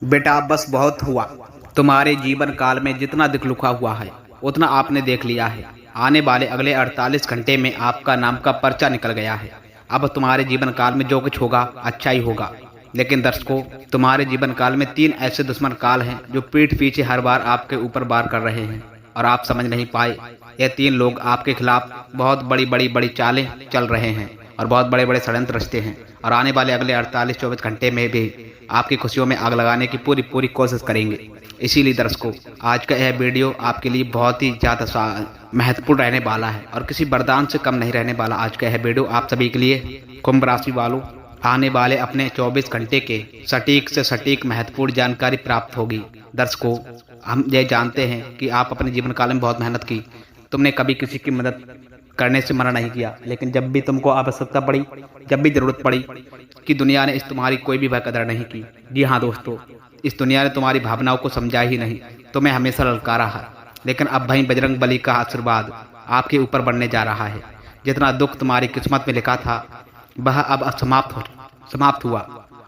बेटा बस बहुत हुआ। तुम्हारे जीवन काल में जितना दुख लिखा हुआ है उतना आपने देख लिया है। आने वाले अगले 48 घंटे में आपका नाम का पर्चा निकल गया है। अब तुम्हारे जीवन काल में जो कुछ होगा अच्छा ही होगा। लेकिन दर्शकों, तुम्हारे जीवन काल में 3 ऐसे दुश्मन काल हैं जो पीठ पीछे हर बार आपके ऊपर वार कर रहे हैं और आप समझ नहीं पाए। ये 3 लोग आपके खिलाफ बहुत बड़ी चालें चल रहे हैं और बहुत बड़े बड़े षड्यंत्र रचते हैं और आने वाले अगले 48-24 घंटे में भी आपकी खुशियों में आग लगाने की पूरी कोशिश करेंगे। इसीलिए दर्शकों, आज का यह वीडियो आपके लिए बहुत ही ज़्यादा महत्वपूर्ण रहने वाला है और किसी वरदान से कम नहीं रहने वाला। आज का यह वीडियो आप सभी के लिए कुंभ राशि वालों आने वाले अपने 24 घंटे के सटीक से सटीक महत्वपूर्ण जानकारी प्राप्त होगी। दर्शकों, हम ये जानते हैं कि आप अपने जीवन काल में बहुत मेहनत की। तुमने कभी किसी की मदद करने से मना नहीं किया, लेकिन जब भी तुमको आवश्यकता पड़ी, जब भी जरूरत पड़ी कि दुनिया ने इस तुम्हारी कोई भी कदर नहीं की। जी हाँ दोस्तों, इस दुनिया ने तुम्हारी भावनाओं को समझा ही नहीं, तुम्हें हमेशा ललकारा है। लेकिन अब भाई बजरंग बली का आशीर्वाद आपके ऊपर बनने जा रहा है। जितना दुख तुम्हारी किस्मत में लिखा था वह अब समाप्त हुआ।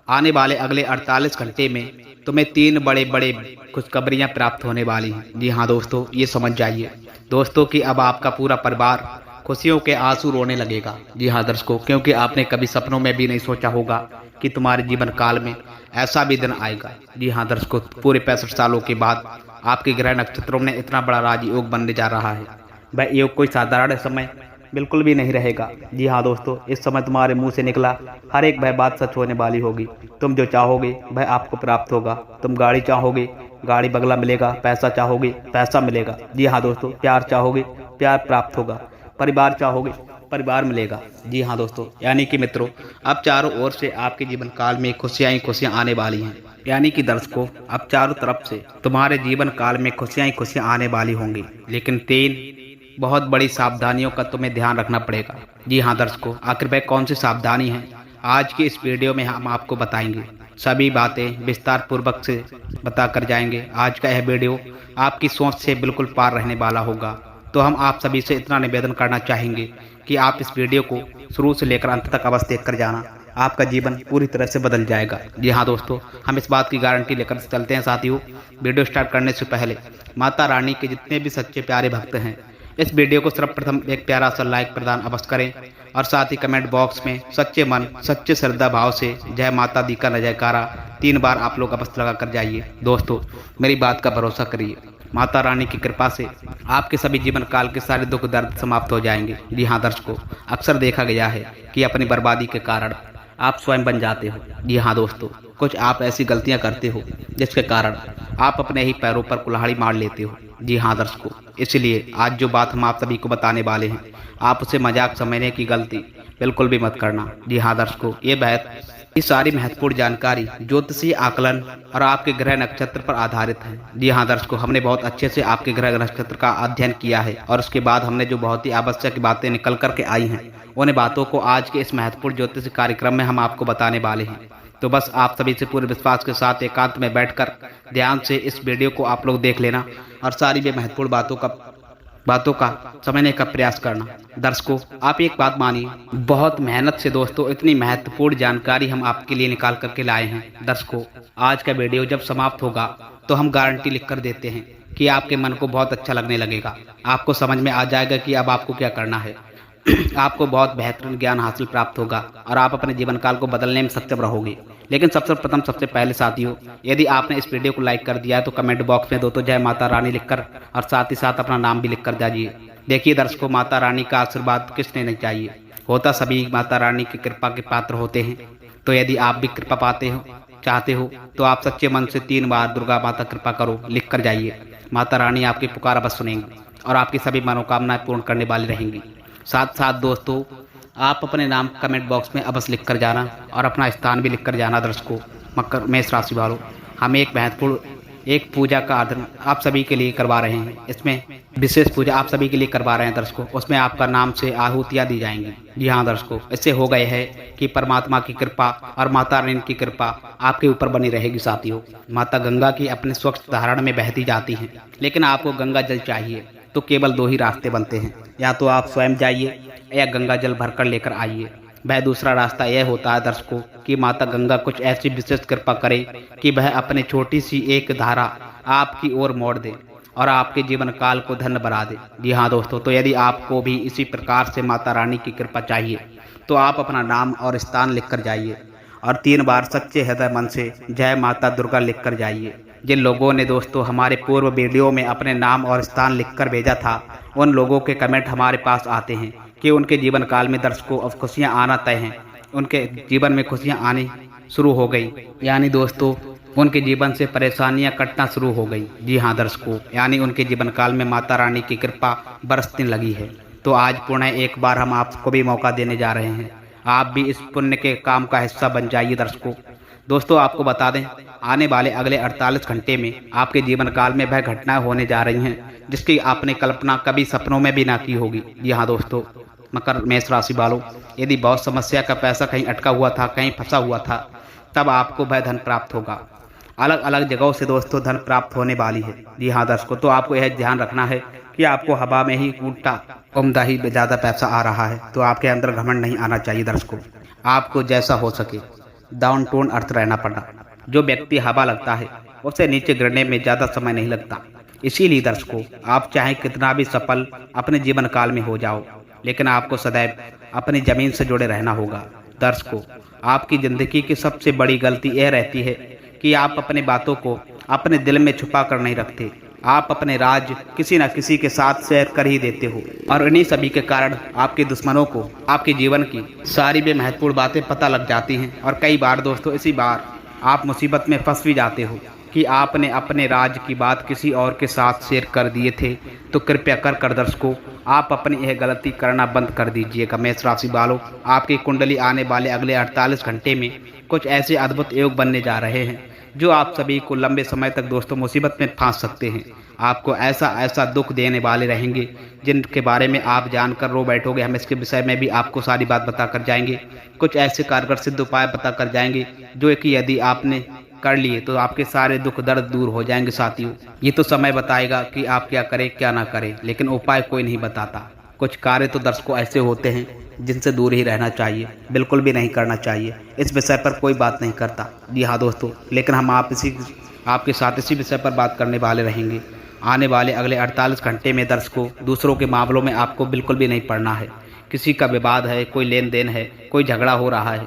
आने वाले अगले 48 घंटे में तुम्हें 3 बड़े खुशखबरियां प्राप्त होने वाली हैं। जी हाँ दोस्तों, ये समझ जाइए दोस्तों कि अब आपका पूरा परिवार खुशियों के आंसू रोने लगेगा। जी हाँ दर्शकों, क्योंकि आपने कभी सपनों में भी नहीं सोचा होगा कि तुम्हारे जीवन काल में ऐसा भी दिन आएगा। जी हाँ दर्शकों, पूरे 65 सालों के बाद आपके ग्रह नक्षत्रों में इतना बड़ा राजयोग बनने जा रहा है। वह योग कोई साधारण समय बिल्कुल भी नहीं रहेगा। जी हाँ दोस्तों, इस समय तुम्हारे मुंह से निकला हर एक वह बात सच होने वाली होगी। तुम जो चाहोगे वह आपको प्राप्त होगा। तुम गाड़ी चाहोगे, गाड़ी बंगला मिलेगा। पैसा चाहोगे, पैसा मिलेगा। जी हाँ दोस्तों, प्यार चाहोगे, प्यार प्राप्त होगा। परिवार चाहोगे, परिवार मिलेगा। जी हाँ दोस्तों, यानी कि मित्रों, अब चारों ओर से आपके जीवन काल में खुशियां ही खुशियां आने वाली हैं। यानी कि दर्शकों, अब चारों तरफ से तुम्हारे जीवन काल में खुशियां ही खुशियां आने वाली होंगी। लेकिन 3 बहुत बड़ी सावधानियों का तुम्हें ध्यान रखना पड़ेगा। जी हाँ दर्शकों, आखिर वह कौन सी सावधानी है आज की इस वीडियो में हम आपको बताएंगे। सभी बातें विस्तार पूर्वक से बता कर जाएंगे। आज का यह वीडियो आपकी सोच से बिल्कुल पार रहने वाला होगा। तो हम आप सभी से इतना निवेदन करना चाहेंगे कि आप इस वीडियो को शुरू से लेकर अंत तक अवश्य देख कर जाना। आपका जीवन पूरी तरह से बदल जाएगा। जी हाँ दोस्तों, हम इस बात की गारंटी लेकर चलते हैं। साथियों, वीडियो स्टार्ट करने से पहले माता रानी के जितने भी सच्चे प्यारे भक्त हैं, इस वीडियो को सर्वप्रथम एक प्यारा सा लाइक प्रदान अवश्य करें और साथ ही कमेंट बॉक्स में सच्चे मन सच्चे श्रद्धा भाव से जय माता दी का जयकारा 3 बार आप लोग अवश्य लगा कर जाइए। दोस्तों, मेरी बात का भरोसा करिए, माता रानी की कृपा से आपके सभी जीवन काल के सारे दुख दर्द समाप्त हो जाएंगे। जी हाँ दर्शकों, अक्सर देखा गया है कि अपनी बर्बादी के कारण आप स्वयं बन जाते हो। जी हाँ दोस्तों, कुछ आप ऐसी गलतियां करते हो जिसके कारण आप अपने ही पैरों पर कुल्हाड़ी मार लेते हो। जी हाँ दर्शकों, इसलिए आज जो बात हम आप सभी को बताने वाले हैं, आप उसे मजाक समझने की गलती बिल्कुल भी मत करना। जी हाँ दर्शकों, ये सारी महत्वपूर्ण जानकारी ज्योतिषीय आकलन और आपके ग्रह नक्षत्र पर आधारित है। जी हाँ दर्शकों, हमने बहुत अच्छे से आपके ग्रह नक्षत्र का अध्ययन किया है और उसके बाद हमने जो बहुत ही आवश्यक बातें निकल करके आई हैं, उन बातों को आज के इस महत्वपूर्ण ज्योतिषीय कार्यक्रम में हम आपको बताने वाले हैं। तो बस आप सभी से पूरे विश्वास के साथ एकांत में बैठकर ध्यान से इस वीडियो को आप लोग देख लेना और सारी भी महत्वपूर्ण बातों का समझने का प्रयास करना। दर्शकों, आप एक बात मानिए, बहुत मेहनत से दोस्तों इतनी महत्वपूर्ण जानकारी हम आपके लिए निकाल करके लाए हैं। दर्शकों, आज का वीडियो जब समाप्त होगा तो हम गारंटी लिख कर देते हैं कि आपके मन को बहुत अच्छा लगने लगेगा। आपको समझ में आ जाएगा कि अब आपको क्या करना है। आपको बहुत बेहतरीन ज्ञान हासिल प्राप्त होगा और आप अपने जीवन काल को बदलने में सक्षम रहोगे। लेकिन सबसे पहले साथियों, यदि आपने इस वीडियो को लाइक कर दिया है तो कमेंट बॉक्स में दोस्तों जय माता रानी लिखकर और साथ ही साथ अपना नाम भी लिख कर जाइए। देखिए दर्शकों, माता रानी का आशीर्वाद किसने नहीं चाहिए, होता सभी माता रानी की कृपा के पात्र होते हैं। तो यदि आप भी कृपा चाहते हो तो आप सच्चे मन से 3 बार दुर्गा माता कृपा करो लिख कर जाइए। माता रानी आपकी पुकार अवश्य सुनेंगी और आपकी सभी मनोकामनाएं पूर्ण करने वाली रहेंगी। साथ साथ दोस्तों, आप अपने नाम कमेंट बॉक्स में अवश्य लिख कर जाना और अपना स्थान भी लिख कर जाना। दर्शकों, मेष राशि वालों, हम एक महत्वपूर्ण पूजा का आयोजन आप सभी के लिए करवा रहे हैं। इसमें विशेष पूजा आप सभी के लिए करवा रहे हैं दर्शकों। उसमें आपका नाम से आहुतियाँ दी जाएंगी। जी हाँ दर्शकों, इससे हो गए है कि परमात्मा की कृपा और माता रानी की कृपा आपके ऊपर बनी रहेगी। साथियों, माता गंगा की अपने स्वच्छ धारण में बहती जाती हैं, लेकिन आपको गंगा जल चाहिए तो केवल 2 ही रास्ते बनते हैं, या तो आप स्वयं जाइए या गंगा जल भरकर लेकर आइए। वह दूसरा रास्ता यह होता है दर्शकों कि माता गंगा कुछ ऐसी विशेष कृपा करे कि वह अपने छोटी सी एक धारा आपकी ओर मोड़ दे और आपके जीवन काल को धन्य बना दे। जी हाँ दोस्तों, तो यदि आपको भी इसी प्रकार से माता रानी की कृपा चाहिए तो आप अपना नाम और स्थान लिख कर जाइए और 3 बार सच्चे हृदय मन से जय माता दुर्गा लिख कर जाइए। जिन लोगों ने दोस्तों हमारे पूर्व वीडियो में अपने नाम और स्थान लिखकर भेजा था, उन लोगों के कमेंट हमारे पास आते हैं कि उनके जीवन काल में दर्शकों अब खुशियाँ आना तय हैं, उनके जीवन में खुशियाँ आनी शुरू हो गई, यानी दोस्तों उनके जीवन से परेशानियां कटना शुरू हो गई। जी हाँ दर्शकों, यानी उनके जीवन काल में माता रानी की कृपा बरसने लगी है। तो आज पुनः एक बार हम आपको भी मौका देने जा रहे हैं, आप भी इस पुण्य के काम का हिस्सा बन जाइए। दोस्तों आपको बता दें, आने वाले अगले 48 घंटे में आपके जीवन काल में वह घटनाएं होने जा रही हैं जिसकी आपने कल्पना कभी सपनों में भी ना की होगी। जी हाँ दोस्तों, मकर मेष राशि वालों, यदि बहुत समस्या का पैसा कहीं अटका हुआ था, कहीं फंसा हुआ था, तब आपको वह धन प्राप्त होगा। अलग अलग जगहों से दोस्तों धन प्राप्त होने वाली है। जी हाँ दर्शकों, तो आपको यह ध्यान रखना है कि आपको हवा में ही उल्टा उम्दा ही ज़्यादा पैसा आ रहा है, तो आपके अंदर घमंड नहीं आना चाहिए दर्शकों। आपको जैसा हो सके डाउन टोन अर्थ रहना पड़ा। जो व्यक्ति हवा लगता है उसे नीचे गिरने में ज़्यादा समय नहीं लगता। इसीलिए दर्शकों, आप चाहे कितना भी सफल अपने जीवन काल में हो जाओ, लेकिन आपको सदैव अपनी ज़मीन से जुड़े रहना होगा। दर्शकों, आपकी ज़िंदगी की सबसे बड़ी गलती यह रहती है कि आप अपने बातों को अपने दिल में छुपा कर नहीं रखते। आप अपने राज किसी न किसी के साथ शेयर कर ही देते हो और इन्हीं सभी के कारण आपके दुश्मनों को आपके जीवन की सारी भी महत्वपूर्ण बातें पता लग जाती हैं और कई बार दोस्तों इसी बार आप मुसीबत में फंस भी जाते हो कि आपने अपने राज की बात किसी और के साथ शेयर कर दिए थे। तो कृपया कर दर्शकों, आप अपनी यह गलती करना बंद कर दीजिएगा। मेष राशि वालों, आपकी कुंडली आने वाले अगले 48 घंटे में कुछ ऐसे अद्भुत योग बनने जा रहे हैं जो आप सभी को लंबे समय तक दोस्तों मुसीबत में फांस सकते हैं। आपको ऐसा दुख देने वाले रहेंगे जिनके बारे में आप जानकर रो बैठोगे। हम इसके विषय में भी आपको सारी बात बता कर जाएंगे। कुछ ऐसे कारगर सिद्ध उपाय बता कर जाएंगे जो कि यदि आपने कर लिए तो आपके सारे दुख दर्द दूर हो जाएंगे। साथियों, ये तो समय बताएगा कि आप क्या करें क्या ना करें, लेकिन उपाय कोई नहीं बताता। कुछ कार्य तो दर्शकों ऐसे होते हैं जिनसे दूर ही रहना चाहिए, बिल्कुल भी नहीं करना चाहिए। इस विषय पर कोई बात नहीं करता। जी हाँ दोस्तों, लेकिन हम आपके साथ इसी विषय पर बात करने वाले रहेंगे। आने वाले अगले 48 घंटे में दर्शकों दूसरों के मामलों में आपको बिल्कुल भी नहीं पड़ना है। किसी का विवाद है, कोई लेन देन है, कोई झगड़ा हो रहा है,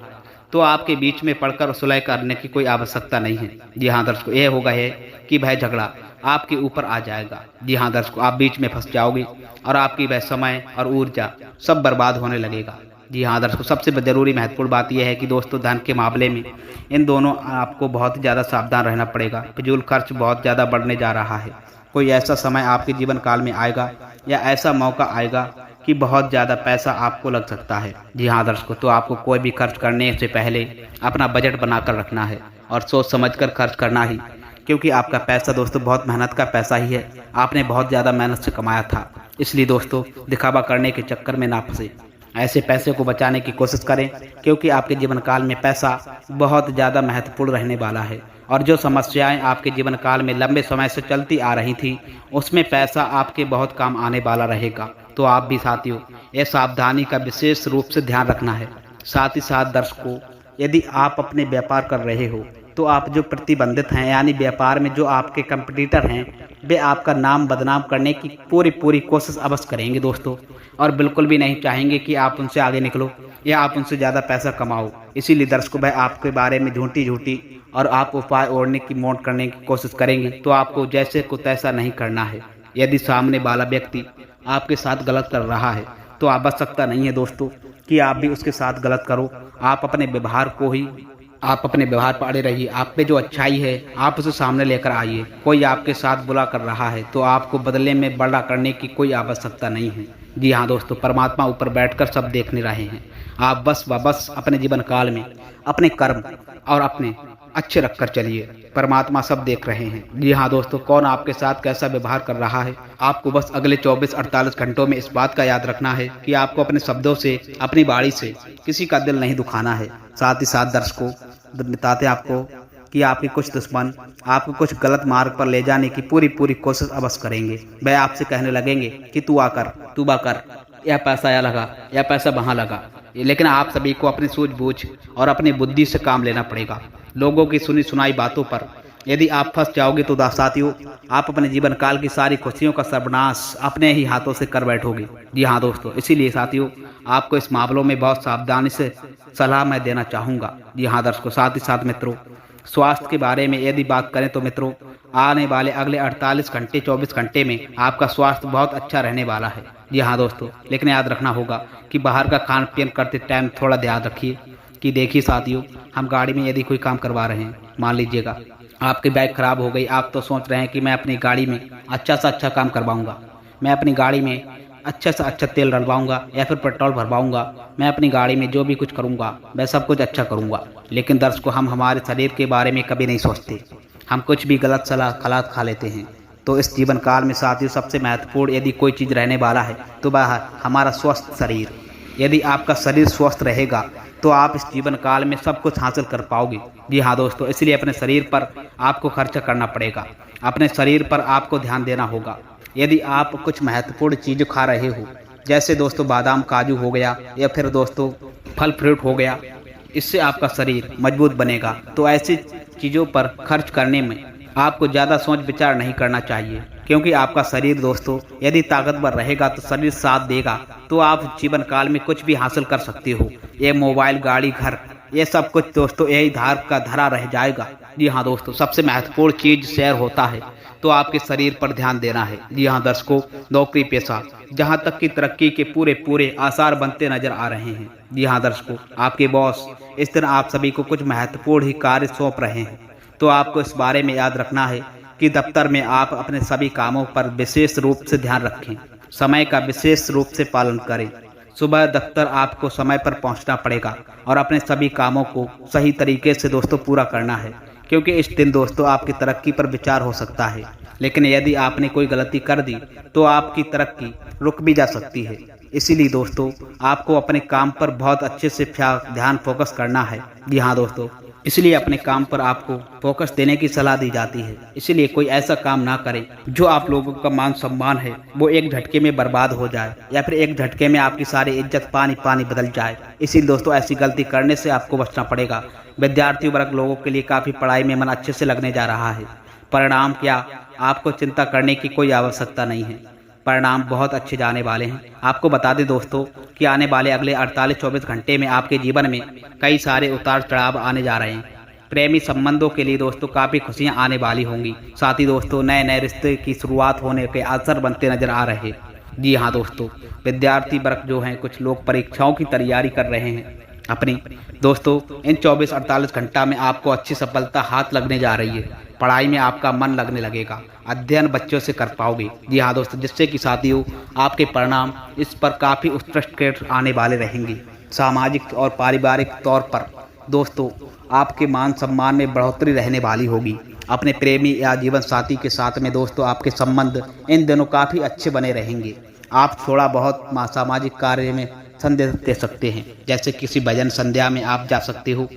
तो आपके बीच में पड़कर सुलह करने की कोई आवश्यकता नहीं है। जी हाँ दर्शकों, यह होगा है कि वह झगड़ा आपके ऊपर आ जाएगा। जी हाँ दर्शकों, आप बीच में फंस जाओगे और आपकी वह समय और ऊर्जा सब बर्बाद होने लगेगा। जी हाँ दर्शकों, सबसे जरूरी महत्वपूर्ण बात यह है कि दोस्तों धन के मामले में इन दोनों आपको बहुत ज़्यादा सावधान रहना पड़ेगा। फिजूल खर्च बहुत ज़्यादा बढ़ने जा रहा है। कोई ऐसा समय आपके जीवन काल में आएगा या ऐसा मौका आएगा कि बहुत ज़्यादा पैसा आपको लग सकता है। जी हाँ दर्शकों, तो आपको कोई भी खर्च करने से पहले अपना बजट बनाकर रखना है और सोच समझकर खर्च करना ही, क्योंकि आपका पैसा दोस्तों बहुत मेहनत का पैसा ही है। आपने बहुत ज़्यादा मेहनत से कमाया था, इसलिए दोस्तों दिखावा करने के चक्कर में ना फंसे। ऐसे पैसे को बचाने की कोशिश करें, क्योंकि आपके जीवन काल में पैसा बहुत ज़्यादा महत्वपूर्ण रहने वाला है। और जो समस्याएं आपके जीवन काल में लंबे समय से चलती आ रही थी, उसमें पैसा आपके बहुत काम आने वाला रहेगा। तो आप भी साथियों ये सावधानी का विशेष रूप से ध्यान रखना है। साथ ही साथ दर्शकों, यदि आप अपने व्यापार कर रहे हो तो आप जो प्रतिबंधित हैं, यानी व्यापार में जो आपके कंपटीटर हैं, वे आपका नाम बदनाम करने की पूरी कोशिश अवश्य करेंगे दोस्तों, और बिल्कुल भी नहीं चाहेंगे कि आप उनसे आगे निकलो या आप उनसे ज़्यादा पैसा कमाओ। इसीलिए दर्शकों, वह आपके बारे में झूठी और आप उपाय ओढ़ने की मोड़ करने की कोशिश करेंगे, तो आपको जैसे को तैसा नहीं करना है। यदि सामने वाला व्यक्ति आपके साथ गलत कर रहा है तो आवश्यकता नहीं है दोस्तों कि आप भी उसके साथ गलत करो। आप अपने व्यवहार पर अड़े रहिए। आप पे जो अच्छाई है आप उसे सामने लेकर आइए। कोई आपके साथ बुरा कर रहा है तो आपको बदले में बड़ा करने की कोई आवश्यकता नहीं है। जी हाँ दोस्तों, परमात्मा ऊपर बैठकर सब देखने रहे हैं। आप बस अपने जीवन काल में अपने कर्म और अपने अच्छे रखकर चलिए, परमात्मा सब देख रहे हैं। जी हाँ दोस्तों, कौन आपके साथ कैसा व्यवहार कर रहा है, आपको बस अगले 24-48 घंटों में इस बात का याद रखना है कि आपको अपने शब्दों से, अपनी वाणी से किसी का दिल नहीं दुखाना है। साथ ही साथ दर्शकों, बताते आपको कि आपके कुछ दुश्मन आपको कुछ गलत मार्ग पर ले जाने की पूरी कोशिश अवश्य करेंगे। वह आपसे कहने लगेंगे कि तू बा कर, यह पैसा यहाँ लगा, यह पैसा वहाँ लगा, लेकिन आप सभी को अपनी सूझबूझ और अपनी बुद्धि से काम लेना पड़ेगा। लोगों की सुनी सुनाई बातों पर यदि आप फंस जाओगे तो साथियों, आप अपने जीवन काल की सारी खुशियों का सर्वनाश अपने ही हाथों से कर बैठोगे। जी हाँ दोस्तों, इसीलिए साथियों, आपको इस मामलों में बहुत सावधानी से सलाह मैं देना चाहूँगा। जी हाँ दर्शकों, साथ ही साथ मित्रों, स्वास्थ्य के बारे में यदि बात करें तो मित्रों, आने वाले अगले 48 घंटे 24 घंटे में आपका स्वास्थ्य बहुत अच्छा रहने वाला है। जी हाँ दोस्तों, लेकिन याद रखना होगा कि बाहर का खान पान करते टाइम थोड़ा ध्यान रखिए। कि देखिए साथियों, हम गाड़ी में यदि कोई काम करवा रहे हैं, मान लीजिएगा आपकी बाइक खराब हो गई, आप तो सोच रहे हैं कि मैं अपनी गाड़ी में अच्छा सा अच्छा काम करवाऊंगा, मैं अपनी गाड़ी में अच्छा से अच्छा तेल डलवाऊंगा या फिर पेट्रोल भरवाऊंगा, मैं अपनी गाड़ी में जो भी कुछ करूंगा मैं सब कुछ अच्छा करूंगा। लेकिन दर्शकों, हम हमारे शरीर के बारे में कभी नहीं सोचते, हम कुछ भी गलत सलाह खलात खा लेते हैं। तो इस जीवन काल में साथियों, सबसे महत्वपूर्ण यदि कोई चीज़ रहने वाला है तो वह हमारा स्वस्थ शरीर। यदि आपका शरीर स्वस्थ रहेगा तो आप इस जीवन काल में सब कुछ हासिल कर पाओगे। जी हाँ दोस्तों, इसलिए अपने शरीर पर आपको खर्चा करना पड़ेगा, अपने शरीर पर आपको ध्यान देना होगा। यदि आप कुछ महत्वपूर्ण चीज़ खा रहे हो, जैसे दोस्तों बादाम काजू हो गया या फिर दोस्तों फल फ्रूट हो गया, इससे आपका शरीर मजबूत बनेगा। तो ऐसी चीज़ों पर खर्च करने में आपको ज़्यादा सोच विचार नहीं करना चाहिए, क्योंकि आपका शरीर दोस्तों यदि ताकतवर रहेगा तो शरीर साथ देगा तो आप जीवन काल में कुछ भी हासिल कर सकते हो। ये मोबाइल, गाड़ी, घर, ये सब कुछ दोस्तों यही धार का धरा रह जाएगा। जी हाँ दोस्तों, सबसे महत्वपूर्ण चीज शेयर होता है तो आपके शरीर पर ध्यान देना है। जी हाँ दर्शकों, नौकरी पेशा, जहाँ तक की तरक्की के पूरे पूरे आसार बनते नजर आ रहे हैं। जी हाँ दर्शकों, आपके बॉस इस दिन आप सभी को कुछ महत्वपूर्ण ही कार्य सौंप रहे हैं, तो आपको इस बारे में याद रखना है कि दफ्तर में आप अपने सभी कामों पर विशेष रूप से ध्यान रखें, समय का विशेष रूप से पालन करें। सुबह दफ्तर आपको समय पर पहुंचना पड़ेगा और अपने सभी कामों को सही तरीके से दोस्तों पूरा करना है, क्योंकि इस दिन दोस्तों आपकी तरक्की पर विचार हो सकता है। लेकिन यदि आपने कोई गलती कर दी तो आपकी तरक्की रुक भी जा सकती है। इसीलिए दोस्तों, आपको अपने काम पर बहुत अच्छे से ध्यान फोकस करना है। जी हाँ दोस्तों, इसलिए अपने काम पर आपको फोकस देने की सलाह दी जाती है। इसीलिए कोई ऐसा काम ना करें जो आप लोगों का मान सम्मान है वो एक झटके में बर्बाद हो जाए, या फिर एक झटके में आपकी सारी इज्जत पानी पानी बदल जाए। इसीलिए दोस्तों, ऐसी गलती करने से आपको बचना पड़ेगा। विद्यार्थी वर्ग लोगों के लिए काफ़ी पढ़ाई में मन अच्छे से लगने जा रहा है। परिणाम क्या, आपको चिंता करने की कोई आवश्यकता नहीं है, परिणाम बहुत अच्छे जाने वाले हैं। आपको बता दें दोस्तों कि आने वाले अगले 48-24 घंटे में आपके जीवन में कई सारे उतार चढ़ाव आने जा रहे हैं। प्रेमी संबंधों के लिए दोस्तों काफ़ी खुशियां आने वाली होंगी। साथ ही दोस्तों, नए नए रिश्ते की शुरुआत होने के अवसर बनते नजर आ रहे हैं। जी हाँ दोस्तों, विद्यार्थी वर्ग जो हैं, कुछ लोग परीक्षाओं की तैयारी कर रहे हैं अपनी। दोस्तों, इन 24-48 घंटा में आपको अच्छी सफलता हाथ लगने जा रही है। पढ़ाई में आपका मन लगने लगेगा, अध्ययन बच्चों से कर पाओगे। जी हाँ दोस्तों, जिससे कि साथियों आपके परिणाम इस पर काफ़ी उत्कृष्ट आने वाले रहेंगे। सामाजिक और पारिवारिक तौर पर दोस्तों आपके मान सम्मान में बढ़ोतरी रहने वाली होगी। अपने प्रेमी या जीवन साथी के साथ में दोस्तों आपके संबंध इन दिनों काफ़ी अच्छे बने रहेंगे। आप थोड़ा बहुत सामाजिक कार्य में संदेश दे सकते हैं, जैसे किसी भजन संध्या में आप जा सकते हो।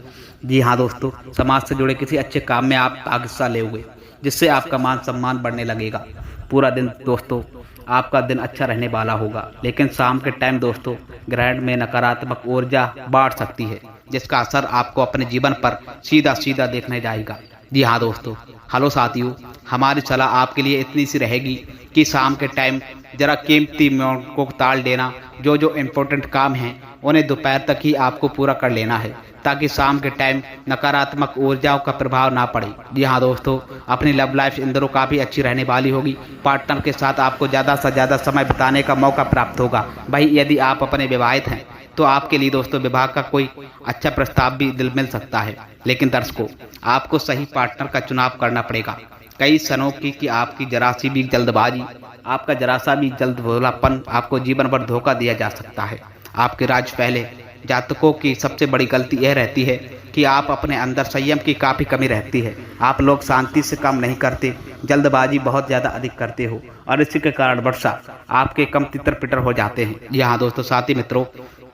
जी हाँ दोस्तों, समाज से जुड़े किसी अच्छे काम में आप हिस्सा लेंगे, जिससे आपका मान सम्मान बढ़ने लगेगा। पूरा दिन दोस्तों आपका दिन अच्छा रहने वाला होगा, लेकिन शाम के टाइम दोस्तों ग्रहण में नकारात्मक ऊर्जा बढ़ सकती है, जिसका असर आपको अपने जीवन पर सीधा सीधा देखने जाएगा। जी हाँ दोस्तों, हेलो साथियों, हमारी सलाह आपके लिए इतनी सी रहेगी कि शाम के टाइम जरा कीमती मोड़ को टाल देना। जो इम्पोर्टेंट काम हैं उन्हें दोपहर तक ही आपको पूरा कर लेना है, ताकि शाम के टाइम नकारात्मक ऊर्जाओं का प्रभाव ना पड़े। जी हाँ दोस्तों, अपनी लव लाइफ इन दिनों काफ़ी अच्छी रहने वाली होगी। पार्टनर के साथ आपको ज़्यादा से ज़्यादा समय बिताने का मौका प्राप्त होगा। भाई यदि आप अपने विवाहित हैं तो आपके लिए दोस्तों विवाह का कोई अच्छा प्रस्ताव भी दिल मिल सकता है। लेकिन दर्शकों, आपको सही पार्टनर का चुनाव करना पड़ेगा। कई सनों की आपकी जरा सी भी जल्दबाजी, आपका जरा सा भी जल्द भोलापन आपको जीवन भर धोखा दिया जा सकता है। आपके राज पहले जातकों की सबसे बड़ी गलती यह रहती है कि आप अपने अंदर संयम की काफ़ी कमी रहती है। आप लोग शांति से काम नहीं करते, जल्दबाजी बहुत ज़्यादा अधिक करते हो, और इसी के कारण वर्षा आपके कम तितर पिटर हो जाते हैं। जी हाँ दोस्तों, साथी मित्रों,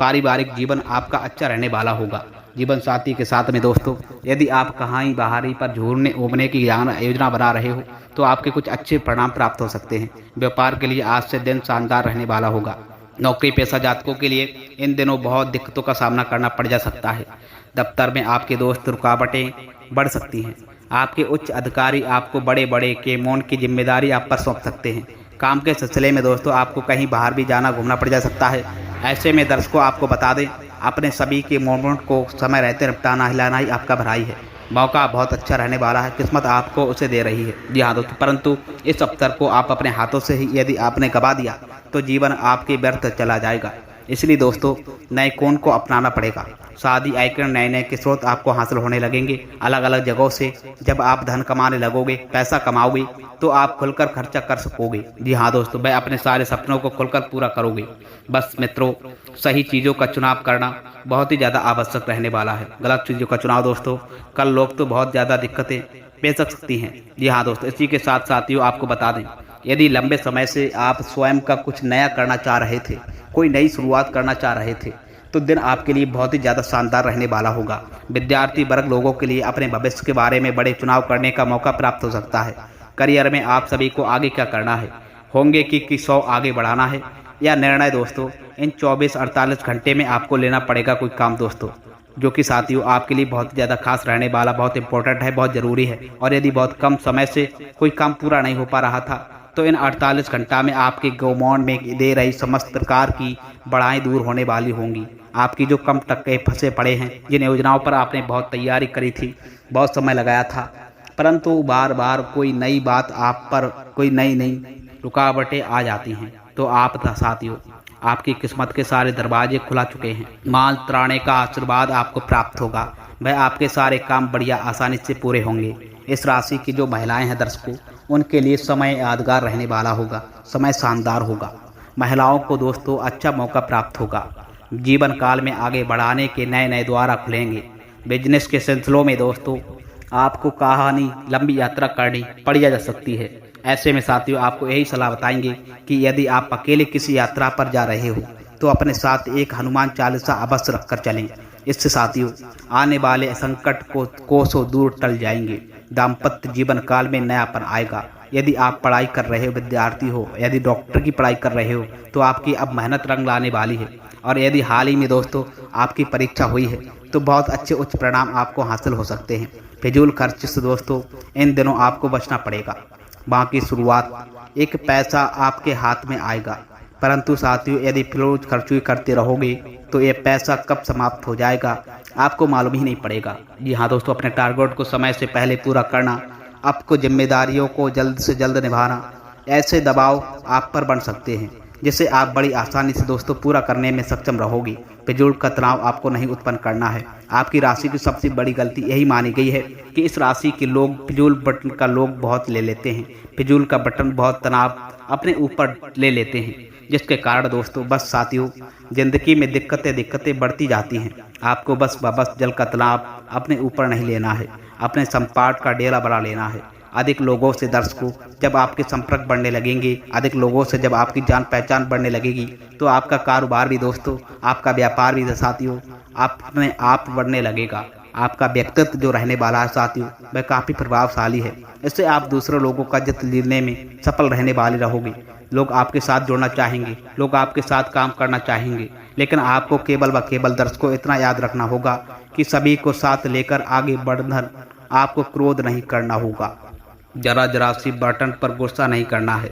पारिवारिक जीवन आपका अच्छा रहने वाला होगा। जीवन साथी के साथ में दोस्तों यदि आप कहीं बाहरी पर घूमने घूमने की योजना बना रहे हो तो आपके कुछ अच्छे परिणाम प्राप्त हो सकते हैं। व्यापार के लिए आज से दिन शानदार रहने वाला होगा। नौकरी पेशा जातकों के लिए इन दिनों बहुत दिक्कतों का सामना करना पड़ जा सकता है। दफ्तर में आपके दोस्त रुकावटें बढ़ सकती हैं। आपके उच्च अधिकारी आपको बड़े बड़े केमोन की जिम्मेदारी आप पर सौंप सकते हैं। काम के सिलसिले में दोस्तों आपको कहीं बाहर भी जाना घूमना पड़ जा सकता है। ऐसे में दर्शकों आपको बता दें, अपने सभी के मोमेंट को समय रहते निपटाना हिलाना ही आपका भलाई है। मौका बहुत अच्छा रहने वाला है, किस्मत आपको उसे दे रही है। जी हाँ दोस्तों, परंतु इस अवसर को आप अपने हाथों से ही यदि आपने गवा दिया तो जीवन आपके व्यर्थ चला जाएगा। इसलिए दोस्तों नए कोण को अपनाना पड़ेगा। शादी आइकन नए नए के स्रोत आपको हासिल होने लगेंगे अलग अलग जगहों से। जब आप धन कमाने लगोगे, पैसा कमाओगे, तो आप खुलकर खर्चा कर सकोगे। जी हाँ दोस्तों, वह अपने सारे सपनों को खुलकर पूरा करोगे। बस मित्रों, सही चीज़ों का चुनाव करना बहुत ही ज़्यादा आवश्यक रहने वाला है। गलत चीज़ों का चुनाव दोस्तों कल लोग तो बहुत ज़्यादा दिक्कतें पेश कर सकती हैं। जी हाँ दोस्तों, इसी के साथ साथियों आपको बता दें, यदि लंबे समय से आप स्वयं का कुछ नया करना चाह रहे थे, कोई नई शुरुआत करना चाह रहे थे, तो दिन आपके लिए बहुत ही ज़्यादा शानदार रहने वाला होगा। विद्यार्थी वर्ग लोगों के लिए अपने भविष्य के बारे में बड़े चुनाव करने का मौका प्राप्त हो सकता है। करियर में आप सभी को आगे क्या करना है, होंगे कि 100 आगे बढ़ाना है, या निर्णय दोस्तों इन 24-48 घंटे में आपको लेना पड़ेगा कोई काम दोस्तों, जो कि साथियों आपके लिए बहुत ज़्यादा खास रहने वाला, बहुत इंपॉर्टेंट है, बहुत ज़रूरी है। और यदि बहुत कम समय से कोई काम पूरा नहीं हो पा रहा था, तो इन 48 घंटा में आपके गोमौन में दे रही समस्त प्रकार की बड़ाई दूर होने वाली होंगी। आपकी जो कम टक्के फंसे पड़े हैं, जिन योजनाओं पर आपने बहुत तैयारी करी थी, बहुत समय लगाया था, परंतु बार बार कोई नई बात आप पर, कोई नई रुकावटें आ जाती हैं, तो आप साथियों आपकी किस्मत के सारे दरवाजे खुला चुके हैं। माल त्राणे का आशीर्वाद आपको प्राप्त होगा। वह आपके सारे काम बढ़िया आसानी से पूरे होंगे। इस राशि की जो महिलाएं हैं दर्शकों, उनके लिए समय यादगार रहने वाला होगा, समय शानदार होगा। महिलाओं को दोस्तों अच्छा मौका प्राप्त होगा। जीवन काल में आगे बढ़ाने के नए नए द्वार खुलेंगे। बिजनेस के सिलसिलों में दोस्तों आपको कहानी लंबी यात्रा करनी पड़ जा सकती है। ऐसे में साथियों आपको यही सलाह बताएंगे कि यदि आप अकेले किसी यात्रा पर जा रहे हो, तो अपने साथ एक हनुमान चालीसा अवश्य रखकर चलें। इससे साथियों आने वाले संकट को कोसों दूर टल जाएंगे। दाम्पत्य जीवन काल में नयापन आएगा। यदि आप पढ़ाई कर रहे हो, विद्यार्थी हो, यदि डॉक्टर की पढ़ाई कर रहे हो, तो आपकी अब मेहनत रंग लाने वाली है। और यदि हाल ही में दोस्तों आपकी परीक्षा हुई है, तो बहुत अच्छे उच्च परिणाम आपको हासिल हो सकते हैं। फिजूल खर्च से दोस्तों इन दिनों आपको बचना पड़ेगा। बाकी शुरुआत एक पैसा आपके हाथ में आएगा, परंतु साथियों यदि फिजूल खर्ची करते रहोगे तो ये पैसा कब समाप्त हो जाएगा आपको मालूम ही नहीं पड़ेगा। जी हाँ दोस्तों, अपने टारगेट को समय से पहले पूरा करना, आपको जिम्मेदारियों को जल्द से जल्द निभाना, ऐसे दबाव आप पर बन सकते हैं जिसे आप बड़ी आसानी से दोस्तों पूरा करने में सक्षम रहोगी। फिजूल का तनाव आपको नहीं उत्पन्न करना है। आपकी राशि की सबसे बड़ी गलती यही मानी गई है कि इस राशि के लोग फिजूल बटन का लोग बहुत ले लेते हैं। फिजूल का बटन बहुत तनाव अपने ऊपर ले लेते हैं, जिसके कारण दोस्तों बस साथियों जिंदगी में दिक्कतें बढ़ती जाती हैं। आपको बस जल का तनाव अपने ऊपर नहीं लेना है, अपने संपाट का डेरा बना लेना है। अधिक लोगों से दर्शकों जब आपके संपर्क बढ़ने लगेंगे, अधिक लोगों से जब आपकी जान पहचान बढ़ने लगेगी, तो आपका कारोबार भी दोस्तों, आपका व्यापार भी साथियों अपने आप बढ़ने लगेगा। आपका व्यक्तित्व जो रहने वाला है साथियों, वह काफ़ी प्रभावशाली है। इससे आप दूसरे लोगों का जित लेने में सफल रहने वाले रहोगे। लोग आपके साथ जुड़ना चाहेंगे, लोग आपके साथ काम करना चाहेंगे, लेकिन आपको केवल व केवल दर्शकों इतना याद रखना होगा कि सभी को साथ लेकर आगे बढ़ना, आपको क्रोध नहीं करना होगा, जरा सी बटन पर गुस्सा नहीं करना है,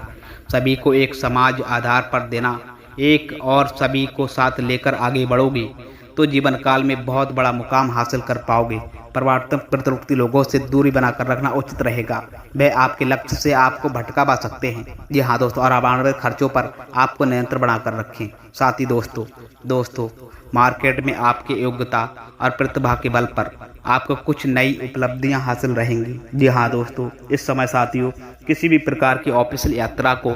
सभी को एक समाज आधार पर देना, एक और सभी को साथ लेकर आगे बढ़ोगे तो जीवन काल में बहुत बड़ा मुकाम हासिल कर पाओगे। परिवर्तन प्रवृत्ति लोगों से दूरी बनाकर रखना उचित रहेगा। वह आपके लक्ष्य से आपको भटका सकते हैं। जी हाँ दोस्तों, और अनावश्यक खर्चों पर आपको नियंत्रण बनाकर रखें। साथ ही दोस्तों मार्केट में आपकी योग्यता और प्रतिभा के बल पर आपको कुछ नई उपलब्धियां हासिल रहेंगी। जी हाँ दोस्तों, इस समय साथियों किसी भी प्रकार की ऑफिशियल यात्रा को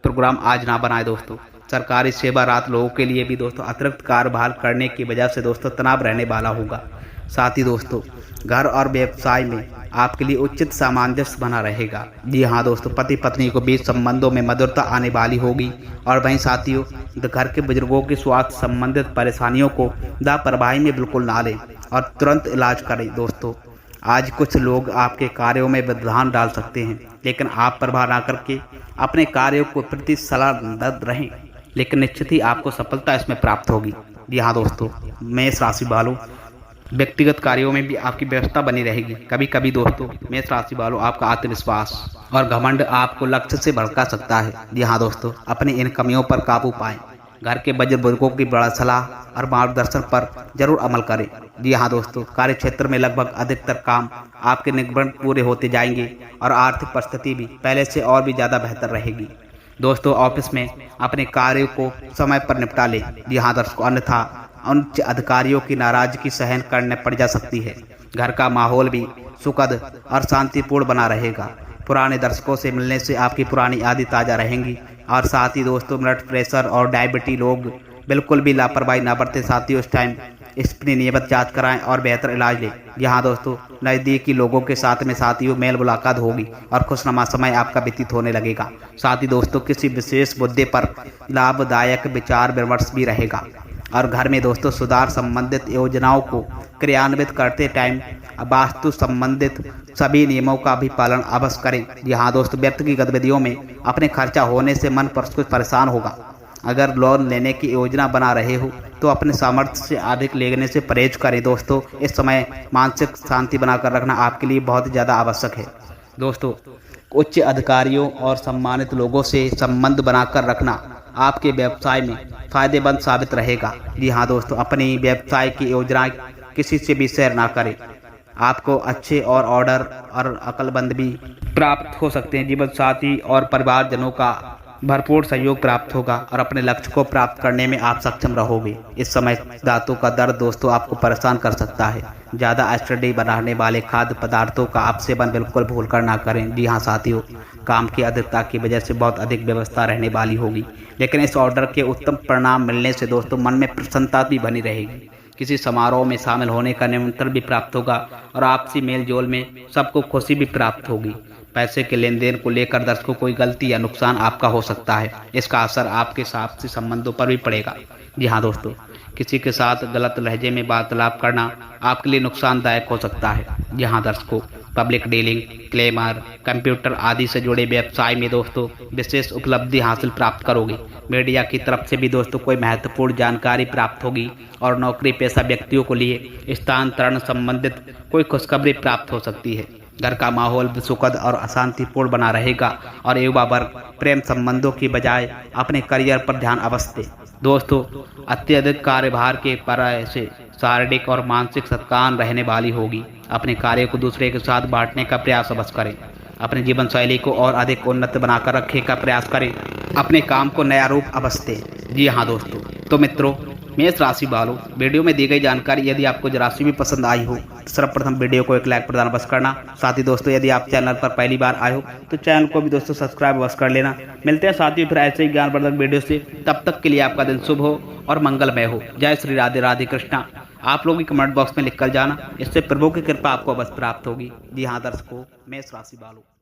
प्रोग्राम आज ना बनाए दोस्तों। सरकारी सेवा रात लोगों के लिए भी दोस्तों अतिरिक्त कार्यभार करने की वजह से दोस्तों तनाव रहने वाला होगा। साथ ही दोस्तों घर और व्यवसाय में आपके लिए उचित सामंजस्य बना रहेगा। जी हाँ दोस्तों, पति पत्नी को बीच संबंधों में मधुरता आने वाली होगी। और वहीं साथियों घर के बुजुर्गों के स्वास्थ्य संबंधित परेशानियों को लापरवाही में बिल्कुल ना लें और तुरंत इलाज करें। दोस्तों आज कुछ लोग आपके कार्यों में व्यवधान डाल सकते हैं, लेकिन आप परवाह ना करके अपने कार्यों को प्रति सलाहबद्ध रहें। लेकिन निश्चित ही आपको सफलता इसमें प्राप्त होगी। जी हाँ दोस्तों, मेष राशि वालों, व्यक्तिगत कार्यों में भी आपकी व्यवस्था बनी रहेगी। कभी कभी दोस्तों मेष राशि वालों, आपका आत्मविश्वास और घमंड आपको लक्ष्य से भड़का सकता है। जी हाँ दोस्तों, अपनी इन कमियों पर काबू पाएं। घर के बुजुर्गों की बड़ा सलाह और मार्गदर्शन पर जरूर अमल करें। जी हाँ दोस्तों, कार्य क्षेत्र में लगभग अधिकतर काम आपके निकट पूरे होते जाएंगे और आर्थिक परिस्थिति भी पहले से और भी ज़्यादा बेहतर रहेगी। दोस्तों ऑफिस में अपने कार्यों को समय पर निपटा लें। जी हाँ दर्शकों, अन्यथा उच्च अधिकारियों की नाराजगी सहन करने पड़ जा सकती है। घर का माहौल भी सुखद और शांतिपूर्ण बना रहेगा। पुराने दर्शकों से मिलने से आपकी पुरानी यादें ताज़ा रहेंगी। और साथ ही दोस्तों, ब्लड प्रेशर और डायबिटीज लोग बिल्कुल भी लापरवाही ना बरतें। साथियों, इस टाइम अपनी नियमित जांच कराएं और बेहतर इलाज लें। यहाँ दोस्तों, नज़दीकी लोगों के साथ में साथियों मेल मुलाकात होगी और खुशनुमा समय आपका व्यतीत होने लगेगा। साथ ही दोस्तों, किसी विशेष मुद्दे पर लाभदायक विचार विमर्श भी रहेगा। और घर में दोस्तों, सुधार संबंधित योजनाओं को क्रियान्वित करते टाइम वास्तु संबंधित सभी नियमों का भी पालन अवश्य करें। यहाँ दोस्तों, व्यक्ति की गतिविधियों में अपने खर्चा होने से मन पर कुछ परेशान होगा। अगर लोन लेने की योजना बना रहे हो तो अपने सामर्थ्य से अधिक लेने से परहेज करें। दोस्तों, इस समय मानसिक शांति बनाकर रखना आपके लिए बहुत ज़्यादा आवश्यक है। दोस्तों, उच्च अधिकारियों और सम्मानित लोगों से संबंध बनाकर रखना आपके व्यवसाय में फायदेमंद साबित रहेगा। जी हाँ दोस्तों, अपनी व्यवसाय की योजनाएं किसी से भी शेयर ना करें। आपको अच्छे और ऑर्डर और अक्लमंद भी प्राप्त हो सकते हैं। जीवन साथी और परिवारजनों का भरपूर सहयोग प्राप्त होगा और अपने लक्ष्य को प्राप्त करने में आप सक्षम रहोगे। इस समय दांतों का दर्द दोस्तों आपको परेशान कर सकता है। ज़्यादा एसिडिटी बढ़ाने वाले खाद्य पदार्थों का आप सेवन बिल्कुल भूल कर ना करें। जी हाँ साथियों, काम की अधिकता की वजह से बहुत अधिक व्यवस्था रहने वाली होगी, लेकिन इस ऑर्डर के उत्तम परिणाम मिलने से दोस्तों मन में प्रसन्नता भी बनी रहेगी। किसी समारोह में शामिल होने का निमंत्रण भी प्राप्त होगा और आपसी मेल जोल में सबको खुशी भी प्राप्त होगी। पैसे के लेन देन को लेकर दर्शकों कोई गलती या नुकसान आपका हो सकता है। इसका असर आपके आपसी संबंधों पर भी पड़ेगा। जी हाँ दोस्तों, किसी के साथ गलत लहजे में वार्तालाप करना आपके लिए नुकसानदायक हो सकता है। जी हाँ दर्शकों, पब्लिक डीलिंग, क्लेमर, कंप्यूटर आदि से जुड़े व्यवसाय में दोस्तों विशेष उपलब्धि हासिल प्राप्त करोगे। मीडिया की तरफ से भी दोस्तों कोई महत्वपूर्ण जानकारी प्राप्त होगी और नौकरी पेशा व्यक्तियों को लिए स्थानांतरण संबंधित कोई खुशखबरी प्राप्त हो सकती है। घर का माहौल सुखद और अशांतिपूर्ण बना रहेगा और युवा वर्ग प्रेम संबंधों की बजाय अपने करियर पर ध्यान अवश्य दें। दोस्तों, अत्यधिक कार्यभार के पर से शारीरिक और मानसिक थकान रहने वाली होगी। अपने कार्य को दूसरे के साथ बांटने का प्रयास अवश्य करें। अपने जीवन शैली को और अधिक उन्नत बनाकर रखने का प्रयास करें। अपने काम को नया रूप अवश्य दें। जी हाँ दोस्तों, तो मित्रों, मेष राशि वालों, वीडियो में दी गई जानकारी यदि आपको जरा सी भी पसंद आई हो तो सर्वप्रथम वीडियो को एक लाइक प्रदान अवश्य करना। साथ ही दोस्तों, यदि आप चैनल पर पहली बार आए हो तो चैनल को भी दोस्तों सब्सक्राइब अवश्य कर लेना। मिलते हैं साथियों फिर ऐसे ही ज्ञानवर्धक वीडियो से। तब तक के लिए आपका दिन शुभ हो और मंगलमय हो। जय श्री राधे राधे कृष्णा। आप लोग कमेंट बॉक्स में लिख कर जाना, इससे प्रभु की कृपा आपको अवश्य प्राप्त होगी। जी हाँ दर्शकों, मेष राशि वालों।